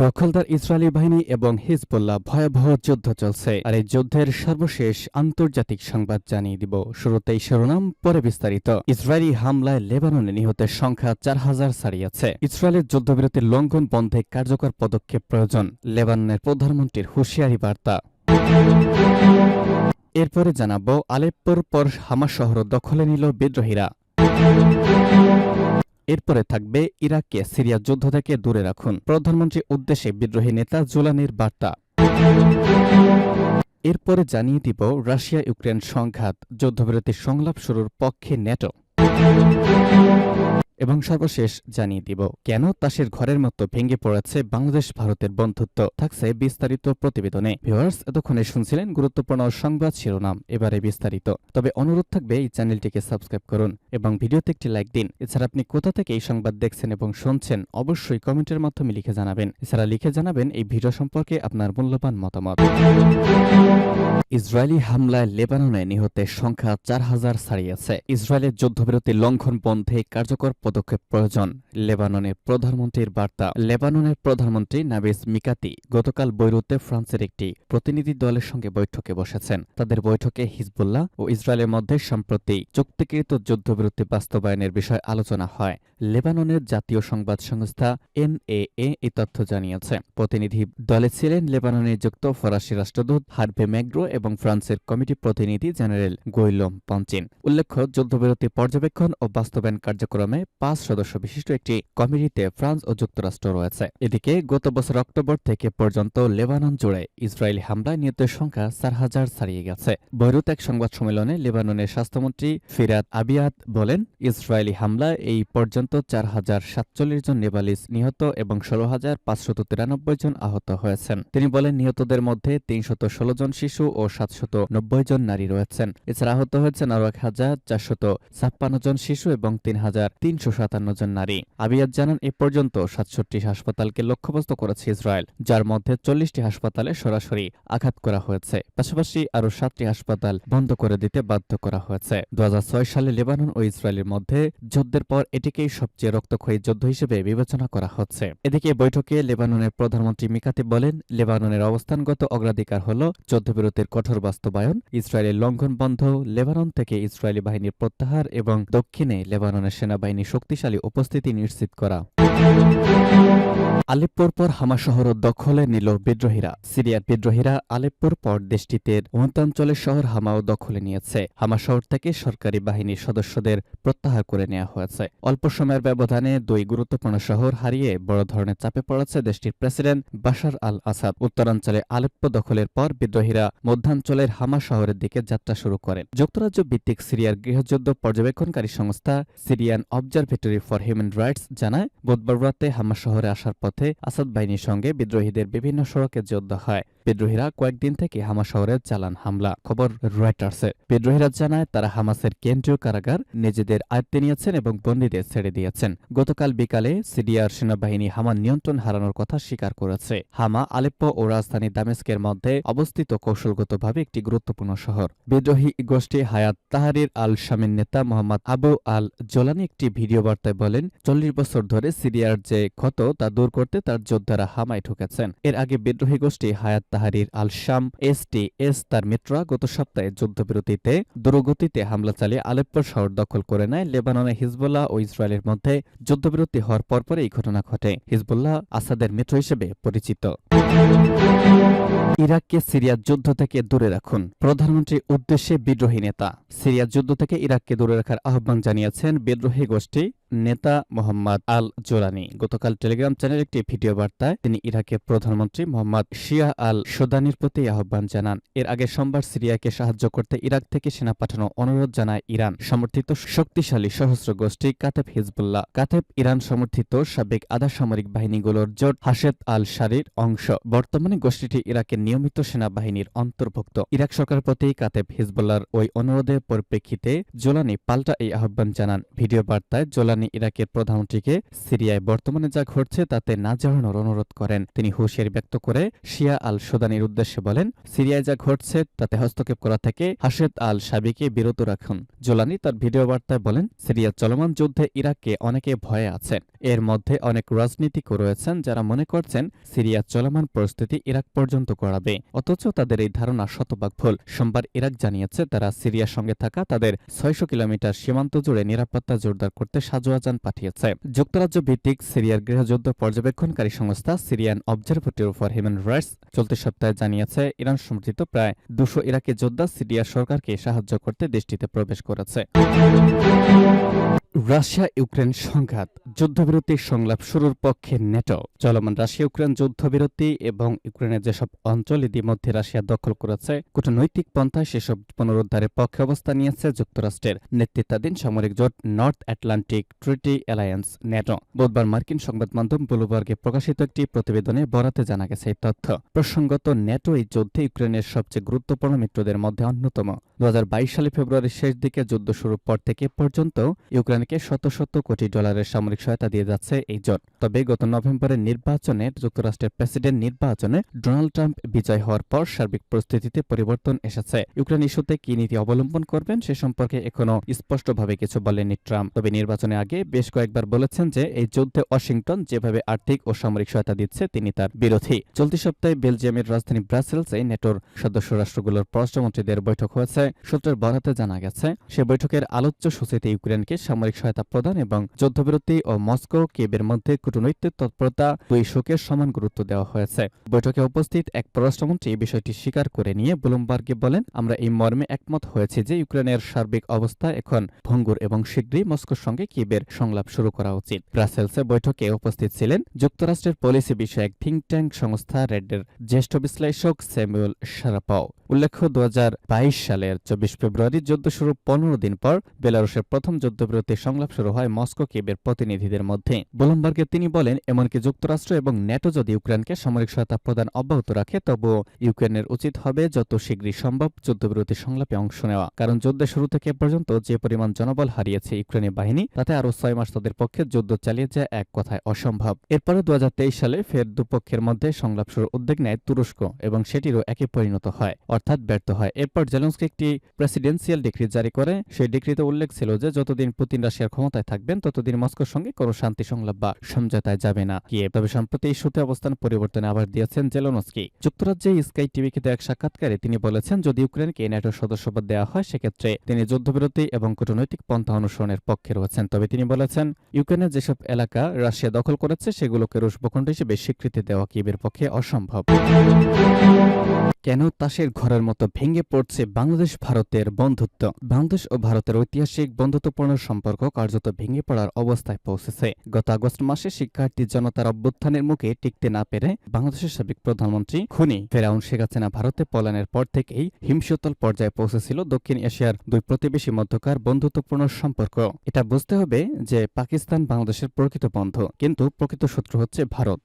দখলদার ইসরায়েলি বাহিনী এবং হিজবুল্লাহ ভয়াবহ যুদ্ধ চলছে, আর এই যুদ্ধের সর্বশেষ আন্তর্জাতিক সংবাদ জানিয়ে দিব। শুরুতেই শিরোনাম, পরে বিস্তারিত। ইসরায়েলি হামলায় লেবাননে নিহতের সংখ্যা 4000 ছাড়িয়েছে। ইসরায়েলের যুদ্ধবিরতির লঙ্ঘন বন্ধে কার্যকর পদক্ষেপ প্রয়োজন, লেবাননের প্রধানমন্ত্রীর হুঁশিয়ারি বার্তা। এরপরে জানাবো, আলেপ্পোর পর হামা শহর দখলে নিল বিদ্রোহীরা। এরপরে থাকবে, ইরাককে সিরিয়া যুদ্ধ থেকে দূরে রাখুন, প্রধানমন্ত্রীর উদ্দেশ্যে বিদ্রোহী নেতা জুলানির বার্তা। এরপরে জানিয়ে দিব, রাশিয়া ইউক্রেন সংঘাত, যুদ্ধবিরতির সংলাপ শুরুর পক্ষে ন্যাটো। এবং সর্বশেষ জানিয়ে দিব, কেন তাসের ঘরের মতো ভেঙে পড়েছে বাংলাদেশ ভারতের বন্ধুত্ব। থাকছে বিস্তারিত প্রতিবেদনে। ভিউয়ার্স, এতক্ষণে শুনছিলেন গুরুত্বপূর্ণ সংবাদ শিরোনাম, এবারে বিস্তারিত। তবে অনুরোধ থাকবে, এই চ্যানেলটিকে সাবস্ক্রাইব করুন এবং ভিডিওতে একটি লাইক দিন। এছাড়া আপনি কোথা থেকে এই সংবাদ দেখছেন এবং শুনছেন অবশ্যই কমেন্টের মাধ্যমে লিখে জানাবেন। এছাড়া লিখে জানাবেন এই ভিডিও সম্পর্কে আপনার মূল্যবান মতামত। ইসরায়েলি হামলায় লেবাননে নিহতের সংখ্যা 4000 ছাড়িয়েছে। ইসরায়েলের যুদ্ধবিরতি লঙ্ঘন বন্ধে কার্যকর পদক্ষেপ প্রয়োজন, লেবাননের প্রধানমন্ত্রীর বার্তা। লেবাননের প্রধানমন্ত্রী নাবিস মিকাতি গতকাল বৈরুতে ফ্রান্সের একটি প্রতিনিধি দলের সঙ্গে বৈঠকে বসেছেন। তাদের বৈঠকে হিজবুল্লাহ ও ইসরায়েলের মধ্যে সম্প্রতি চুক্তিকৃত যুদ্ধবিরতি বাস্তবায়নের বিষয়ে আলোচনা হয়। লেবাননের জাতীয় সংবাদ সংস্থা এনএএ এই তথ্য জানিয়েছে। প্রতিনিধি দলে ছিলেন লেবাননে নিযুক্ত ফরাসি রাষ্ট্রদূত হার্ভে ম্যাগ্রো এবং ফ্রান্সের কমিটি প্রতিনিধি জেনারেল গৈলম পঞ্চিন। উল্লেখ্য, যুদ্ধবিরতি পর্যবেক্ষণ ও বাস্তবায়ন কার্যক্রমে 5 সদস্য বিশিষ্ট একটি কমিটিতে ফ্রান্স ও যুক্তরাষ্ট্র রয়েছে। এদিকে গত বছর অক্টোবর থেকে পর্যন্ত লেবানন জুড়ে ইসরায়েলি হামলায় নিহতের সংখ্যা 4000 ছাড়িয়ে গেছে। বৈরুত এক সংবাদ সম্মেলনে লেবাননের স্বাস্থ্যমন্ত্রী ফিরাদ আবিয়াদ বলেন, ইসরায়েলি হামলায় এই পর্যন্ত 4047 জন নেপালিস নিহত এবং 16593 জন আহত হয়েছেন। তিনি বলেন, নিহতদের মধ্যে 316 জন শিশু ও 790 জন নারী রয়েছেন। এছাড়া আহত হয়েছেন আরও 1456 জন শিশু এবং 3357 জন নারী। আবিয়াদ জানান, এ পর্যন্ত 67 হাসপাতালকে লক্ষ্যবস্তু করেছে ইসরায়েল, যার মধ্যে 40টি হাসপাতালে সরাসরি আঘাত করা হয়েছে। পাশাপাশি আরও 7টি হাসপাতাল বন্ধ করে দিতে বাধ্য করা হয়েছে। 2006 সালে লেবানন ও ইসরায়েলের মধ্যে যুদ্ধের পর এটিকেই সবচেয়ে রক্তক্ষয়ী যুদ্ধ হিসেবে বিবেচনা করা হচ্ছে। এদিকে বৈঠকে লেবাননের প্রধানমন্ত্রী মিকাতি বলেন, লেবাননের অবস্থানগত অগ্রাধিকার হল যুদ্ধবিরতির কঠোর বাস্তবায়ন, ইসরায়েলের লঙ্ঘন বন্ধ, লেবানন থেকে ইসরায়েলি বাহিনীর প্রত্যাহার এবং দক্ষিণে লেবাননের সেনাবাহিনীর শক্তিশালী উপস্থিতি নিশ্চিত করা। আলেপ্পোর পর হামা শহর দখলে নিল বিদ্রোহীরা। সিরিয়ার বিদ্রোহীরা আলেপ্পোর পর দেশটিতে মধ্যাঞ্চলের শহর হামাও দখলে নিয়েছে। হামা শহর থেকে সরকারি বাহিনীর সদস্যদের প্রত্যাহার করে নেওয়া হয়েছে। অল্প সময়ের ব্যবধানে 2 গুরুত্বপূর্ণ শহর হারিয়ে বড় ধরনের চাপে পড়েছে দেশটির প্রেসিডেন্ট বাশার আল আসাদ। উত্তরাঞ্চলে আলেপ্পো দখলের পর বিদ্রোহীরা মধ্যাঞ্চলের হামা শহরের দিকে যাত্রা শুরু করেন। যুক্তরাজ্য ভিত্তিক সিরিয়ার গৃহযুদ্ধ পর্যবেক্ষণকারী সংস্থা Syrian observatory for human rights জানায়, বুধবার রাতে হামা শহরে আসার পথে আসাদ বাহিনীর সঙ্গে বিদ্রোহীদের বিভিন্ন সড়কে যুদ্ধ হয়। বিদ্রোহীরা কয়েকদিন থেকে হামা শহরে চালান হামলা। খবর রয়টার্সের। বিদ্রোহীরা জানায়, তারা হামাসের কেন্দ্রীয় কারাগার নিজেদের আয়ত্তে নিয়েছেন এবং বন্দীদের ছেড়ে দিয়েছেন। গতকাল বিকালে সিরিয়ার সেনাবাহিনী হামার নিয়ন্ত্রণ হারানোর কথা স্বীকার করেছে। হামা আলেপ্পো ও রাজধানী দামেস্কের মধ্যে অবস্থিত কৌশলগতভাবে একটি গুরুত্বপূর্ণ শহর। বিদ্রোহী গোষ্ঠী হায়াত তাহরির আল শামের নেতা মোহাম্মদ আবু আল জোলানি একটি ভিডিও বার্তায় বলেন, 40 বছর ধরে সিরিয়ার যে ক্ষত তা দূর করতে তার যোদ্ধারা হামায় ঢুকেছেন। এর আগে বিদ্রোহী গোষ্ঠী হায়াত তাহরির আল শাম এসটিএস তার মিত্ররা গত সপ্তাহে যুদ্ধবিরতিতে দ্রুতগতিতে হামলা চালিয়ে আলেপ্পো শহর দখল করে নেয়। লেবাননে হিজবুল্লাহ ও ইসরায়েলের মধ্যে যুদ্ধবিরতি হওয়ার পরপর এই ঘটনা ঘটে। হিজবুল্লাহ আসাদের মিত্র হিসেবে পরিচিত। ইরাককে সিরিয়া যুদ্ধ থেকে দূরে রাখুন, প্রধানমন্ত্রীর উদ্দেশ্যে বিদ্রোহী নেতা। সিরিয়া যুদ্ধ থেকে ইরাককে দূরে রাখার আহ্বান জানিয়েছেন বিদ্রোহী গোষ্ঠী নেতা মোহাম্মদ আল জোলানি। গতকাল টেলিগ্রাম চ্যানেল একটি ভিডিও বার্তায় তিনি ইরাকের প্রধানমন্ত্রী মোহাম্মদ শিয়া আল সুদানির প্রতি আহ্বান জানান। এর আগে সোমবার সিরিয়াকে সাহায্য করতে ইরাক থেকে সেনা পাঠানোর অনুরোধ জানায় ইরান সমর্থিত শক্তিশালী সশস্ত্র গোষ্ঠী কাতেব হিজবুল্লাহ। কাতেব ইরান সমর্থিত সাবেক আধা সামরিক বাহিনীগুলোর জোট হাশেদ আল শারির অংশ। বর্তমানে গোষ্ঠীটি ইরাকের নিয়মিত সেনাবাহিনীর অন্তর্ভুক্ত। ইরাক সরকারের প্রতি কাতেব হিজবুল্লাহর ওই অনুরোধের পরিপ্রেক্ষিতে জোলানি পাল্টা এই আহ্বান জানান। ভিডিও বার্তায় জোলানি জোলানি ইরাকের প্রধানমন্ত্রীকে সিরিয়ায় বর্তমানে যা ঘটছে তাতে না জড়ানোর অনুরোধ করেন। তিনি হুঁশিয়ারি ব্যক্ত করে শিয়া আল সুদানির উদ্দেশ্যে বলেন, সিরিয়ায় যা ঘটছে তাতে হস্তক্ষেপ করা থেকে হাশেদ আল সাবিকে বিরত রাখুন। জোলানি তার ভিডিও বার্তায় বলেন, সিরিয়ার চলমান যুদ্ধে ইরাককে অনেকে ভয়ে আছেন। এর মধ্যে অনেক রাজনীতিকও রয়েছেন যারা মনে করছেন সিরিয়ার চলমান পরিস্থিতি ইরাক পর্যন্ত গড়াবে, অথচ তাদের এই ধারণা শতভাগ ভুল। সোমবার ইরাক জানিয়েছে তারা সিরিয়ার সঙ্গে থাকা তাদের ৬০০ কিলোমিটার সীমান্ত জুড়ে নিরাপত্তা জোরদার করতে সাজোয়া যান পাঠিয়েছে। যুক্তরাজ্য ভিত্তিক সিরিয়ার গৃহযুদ্ধ পর্যবেক্ষণকারী সংস্থা Syrian observatory for human rights চলতি সপ্তাহে জানিয়েছে ইরান সমর্থিত প্রায় ২০০ ইরাকি যোদ্ধা সিরিয়ার সরকারকে সাহায্য করতে দেশটিতে প্রবেশ করেছে। রাশিয়া ইউক্রেন সংঘাত, যুদ্ধবিরতি সংলাপ শুরুর পক্ষে নেটো। চলমান রাশিয়া ইউক্রেন যুদ্ধবিরতি এবং ইউক্রেনের যেসব অঞ্চল ইতিমধ্যে রাশিয়া দখল করেছে কূটনৈতিক পন্থায় সেসব পুনরুদ্ধারের পক্ষে অবস্থান নিয়েছে যুক্তরাষ্ট্রের নেতৃত্বাধীন সামরিক জোট নর্থ আটলান্টিক ট্রিটি অ্যালায়েন্স নেটো। বুধবার মার্কিন সংবাদ মাধ্যম ব্লুমবার্গে প্রকাশিত একটি প্রতিবেদনে বরাতে জানা গেছে এই তথ্য। প্রসঙ্গত, নেটো এই যুদ্ধে ইউক্রেনের সবচেয়ে গুরুত্বপূর্ণ মিত্রদের মধ্যে অন্যতম। ২০২২ সালে ফেব্রুয়ারির শেষ দিকে যুদ্ধ শুরুর পর থেকে পর্যন্ত ইউক্রেনকে শত শত কোটি ডলারের সামরিক সহায়তা দিয়ে যাচ্ছে এই জোট। তবে গত নভেম্বরের নির্বাচনে যুক্তরাষ্ট্রের প্রেসিডেন্ট নির্বাচনে ডোনাল্ড ট্রাম্প বিজয় হওয়ার পর সার্বিক পরিস্থিতিতে পরিবর্তন এসেছে। ইউক্রেন ইস্যুতে কি নীতি অবলম্বন করবেন সে সম্পর্কে এখনো স্পষ্টভাবে কিছু বলেননি ট্রাম্প। তবে নির্বাচনে আগে বেশ কয়েকবার বলেছেন যে এই যুদ্ধে ওয়াশিংটন যেভাবে আর্থিক ও সামরিক সহায়তা দিচ্ছে তিনি তার বিরোধী। চলতি সপ্তাহে বেলজিয়ামের রাজধানী ব্রাসেলসে নেটোর সদস্য রাষ্ট্রগুলোর পররাষ্ট্রমন্ত্রীদের বৈঠক হয়েছে। সূত্রের বরাতে জানা গেছে সে বৈঠকের আলোচ্য সূচিতে ইউক্রেনকে সামরিক সহায়তা প্রদান এবং যুদ্ধবিরতি ও মস্কো কিয়েভের মধ্যে কূটনৈতিক তৎপরতা দুই ইস্যুকে সমান গুরুত্ব দেওয়া হয়েছে। বৈঠকে উপস্থিত এক পররাষ্ট্রমন্ত্রী এই বিষয়টি স্বীকার করে নিয়ে ব্লুমবার্গে বলেন, আমরা এই মর্মে একমত হয়েছি যে ইউক্রেনের সার্বিক অবস্থা এখন ভঙ্গুর এবং শীঘ্রই মস্কোর সঙ্গে কিয়েভের সংলাপ শুরু করা উচিত। ব্রাসেলসে বৈঠকে উপস্থিত ছিলেন যুক্তরাষ্ট্রের পলিসি বিষয়ক থিঙ্ক ট্যাঙ্ক সংস্থা রেডের জ্যেষ্ঠ বিশ্লেষক স্যামুয়েল শারাপও। উল্লেখ্য, ২০২২ সালের ২৪ ফেব্রুয়ারি যুদ্ধ শুরু ১৫ দিন পর বেলারুশের প্রথম যুদ্ধবিরতি সংলাপ শুরু হয় মস্কো কিয়েভের প্রতিনিধিদের মধ্যে। ব্লুমবার্গে তিনি বলেন, এমনকি যুক্তরাষ্ট্র এবং নেটো যদি ইউক্রেনকে সামরিক সহায়তা প্রদান অব্যাহত রাখে তবুও ইউক্রেনের উচিত হবে যত শীঘ্রই সম্ভব যুদ্ধবিরতি সংলাপে অংশ নেওয়া। কারণ যুদ্ধের শুরু থেকে পর্যন্ত যে পরিমাণ জনবল হারিয়েছে ইউক্রেনের বাহিনী তাতে আরও ৬ মাস তাদের পক্ষে যুদ্ধ চালিয়ে যায় এক কথায় অসম্ভব। এরপরে ২০২৩ সালে ফের দুপক্ষের মধ্যে সংলাপ শুরুর উদ্যোগ নেয় তুরস্ক এবং সেটিরও একই পরিণত হয়, অর্থাৎ ব্যর্থ হয়। এরপর জেলেনস্কি একটি প্রেসিডেন্সিয়াল ডিক্রি জারি করে। সেই ডিক্রিতে উল্লেখ ছিল যে যতদিন পুতিন রাশিয়ার ক্ষমতায় থাকবেন ততদিন মস্কোর সঙ্গে কোনো শান্তি সংলাপ বা সমঝোতায় যাবে না কিয়েভ। তবে সম্প্রতি ইস্যুতে অবস্থান পরিবর্তনে আবার দিয়েছেন জেলেনস্কি। যুক্তরাজ্যে স্কাই টিভিকে দেওয়া এক সাক্ষাৎকারে তিনি বলেছেন, যদি ইউক্রেনকে ন্যাটোর সদস্যপদ দেওয়া হয় সেক্ষেত্রে তিনি যুদ্ধবিরতি এবং কূটনৈতিক পন্থা অনুসরণের পক্ষে রয়েছেন। তবে তিনি বলেছেন, ইউক্রেনের যেসব এলাকা রাশিয়া দখল করেছে সেগুলোকে রুশ ভূখণ্ড হিসেবে স্বীকৃতি দেওয়া কিয়েভের পক্ষে অসম্ভব। কেন তাসের ঘরের মতো ভেঙে পড়ছে বাংলাদেশ ভারতের বন্ধুত্ব? বাংলাদেশ ও ভারতের ঐতিহাসিক বন্ধুত্বপূর্ণ সম্পর্ক কার্যত ভেঙে পড়ার অবস্থায় পৌঁছেছে। গত আগস্ট মাসে শিক্ষার্থী জনতার অভ্যুত্থানের মুখে টিকতে না পেরে বাংলাদেশের সাবেক প্রধানমন্ত্রী খুনি ফেরাউন শেখ হাসিনা ভারতে পলায়নের পর থেকেই হিমশীতল পর্যায়ে পৌঁছেছিল দক্ষিণ এশিয়ার দুই প্রতিবেশী মধ্যকার বন্ধুত্বপূর্ণ সম্পর্ক। এটা বুঝতে হবে যে পাকিস্তান বাংলাদেশের প্রকৃত বন্ধু, কিন্তু প্রকৃত শত্রু হচ্ছে ভারত।